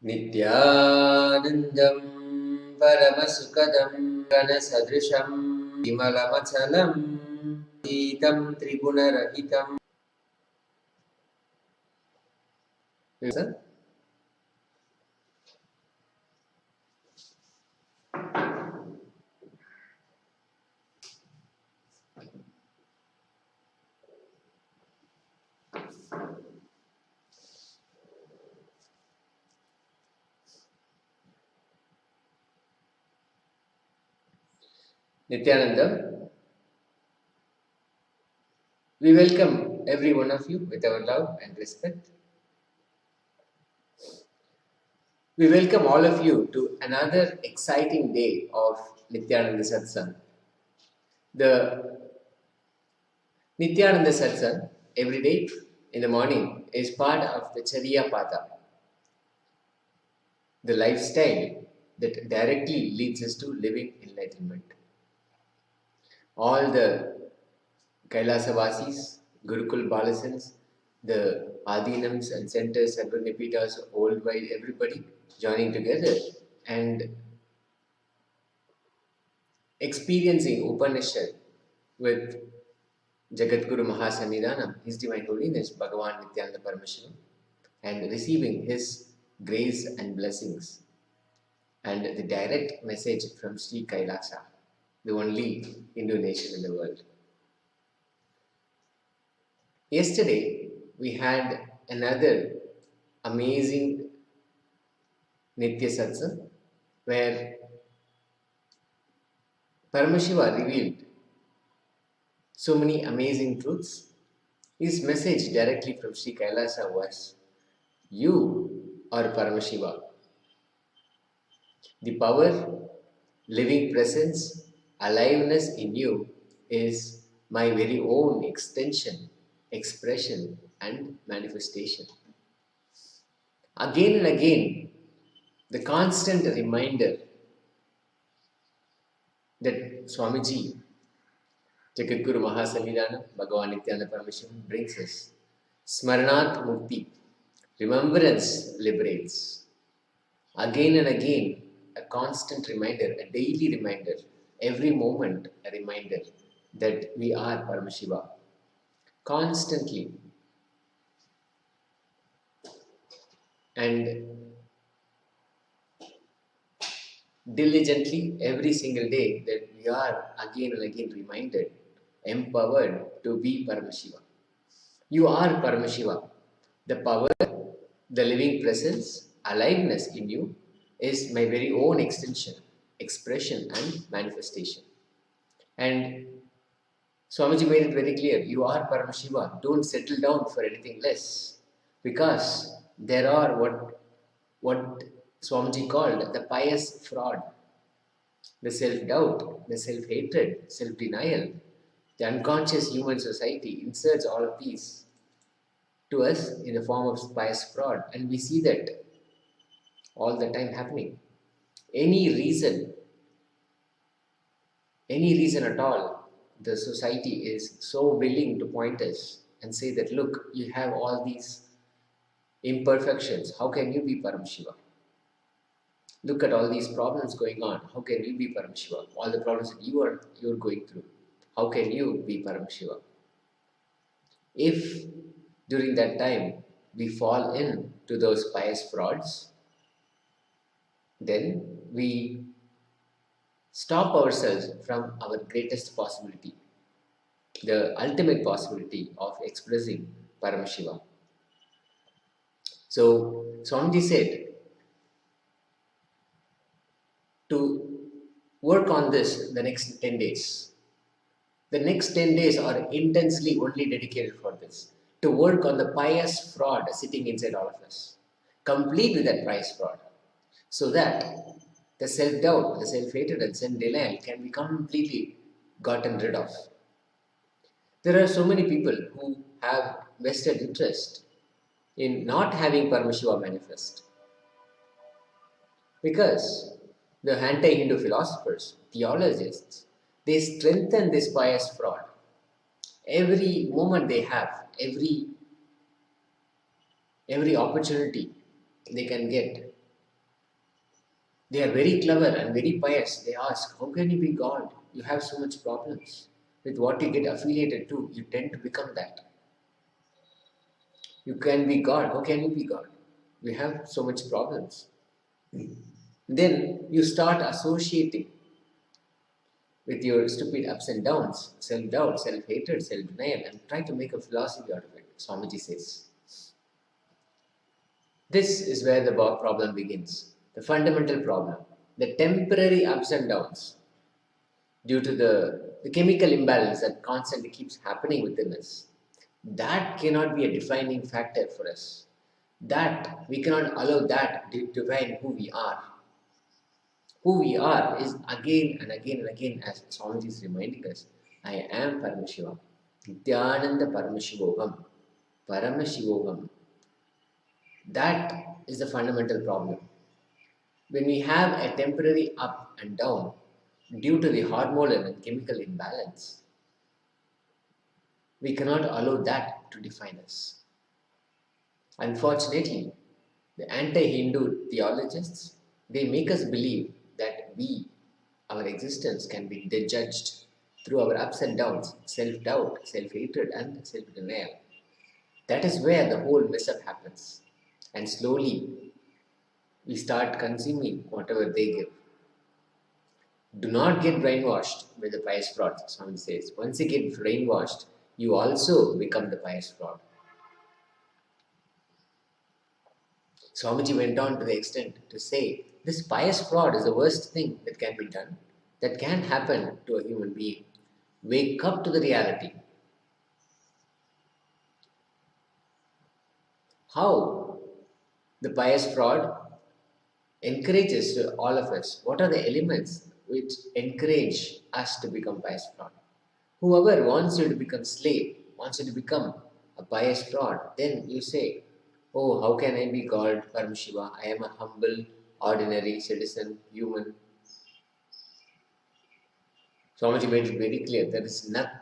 Nithyanandam Paramasukadam Ganasadrisham Vimalamachalam Itam Tribunarahitam. Nithyanandam, we welcome every one of you with our love and respect. We welcome all of you to another exciting day of Nithyananda Satsang. The Nithyananda Satsang every day in the morning is part of the Charya Pada, the lifestyle that directly leads us to living enlightenment. All the Kailasavasis, Gurukul Balasans, the Adinams and centers, Sarvanipitas, worldwide, everybody joining together and experiencing Upanishad with Jagadguru Mahasannidhanam, His Divine Holiness, Bhagavan Nithyananda Paramashivam, and receiving His grace and blessings and the direct message from Sri Kailasa, the only Hindu nation in the world. Yesterday, we had another amazing Nithya Satsang where Paramashiva revealed so many amazing truths. His message directly from Sri Kailasa was, you are Paramashiva. The power, living presence, aliveness in you is my very own extension, expression and manifestation. Again and again, the constant reminder that Swamiji, Jagadguru Mahasannidhanam, Bhagavan Nithyananda Paramashivam brings us. Smaranat Mukti, remembrance liberates. Again and again, a constant reminder, a daily reminder, every moment a reminder that we are Paramashiva. Constantly. And diligently every single day that we are again and again reminded, empowered to be Paramashiva. You are Paramashiva. The power, the living presence, aliveness in you is my very own extension, expression and manifestation. And Swamiji made it very clear, you are Paramashiva. Don't settle down for anything less. Because there are what Swamiji called the pious fraud, the self-doubt, the self-hatred, self-denial. The unconscious human society inserts all of these to us in the form of pious fraud, and we see that all the time happening. Any reason at all, the society is so willing to point us and say that, look, you have all these imperfections. How can you be Paramashiva? Look at all these problems going on. How can you be Paramashiva? All the problems that you're going through. How can you be Paramashiva? If during that time we fall into those pious frauds, then we stop ourselves from our greatest possibility, the ultimate possibility of expressing Paramashiva. So Swamiji said to work on this the next 10 days. The next 10 days are intensely only dedicated for this. To work on the pious fraud sitting inside all of us. Complete with that pious fraud. So that the self-doubt, the self-hatred and self-denial can be completely gotten rid of. There are so many people who have vested interest in not having Paramashiva manifest. Because the anti-Hindu philosophers, theologists, they strengthen this pious fraud. Every moment they have, every opportunity they can get, They are very clever and very pious. They ask, how can you be God? You have so much problems. With what you get affiliated to, you tend to become that. You can be God. How can you be God? We have so much problems. Then you start associating with your stupid ups and downs, self-doubt, self-hatred, self-denial, and try to make a philosophy out of it, Swamiji says. This is where the problem begins. The fundamental problem. The temporary ups and downs due to the chemical imbalance that constantly keeps happening within us. That cannot be a defining factor for us. That we cannot allow that to define who we are. Who we are is again and again and again, as Swamiji is reminding us, I am Paramashivam. Nithyananda Paramashivoham. Paramashivoham. That is the fundamental problem. When we have a temporary up and down due to the hormonal and chemical imbalance, we cannot allow that to define us. Unfortunately, the anti-Hindu theologians, they make us believe that our existence can be judged through our ups and downs, self-doubt, self-hatred and self-denial. That is where the whole mess-up happens. And slowly, we start consuming whatever they give. Do not get brainwashed by the pious fraud, Swami says. Once you get brainwashed, you also become the pious fraud. Swamiji went on to the extent to say, this pious fraud is the worst thing that can be done, that can happen to a human being. Wake up to the reality. How the pious fraud encourages to all of us. What are the elements which encourage us to become pious fraud? Whoever wants you to become slave, wants you to become a pious fraud, then you say, oh, how can I be called Paramashiva? I am a humble, ordinary citizen, human. Swamiji made it very clear. There is nothing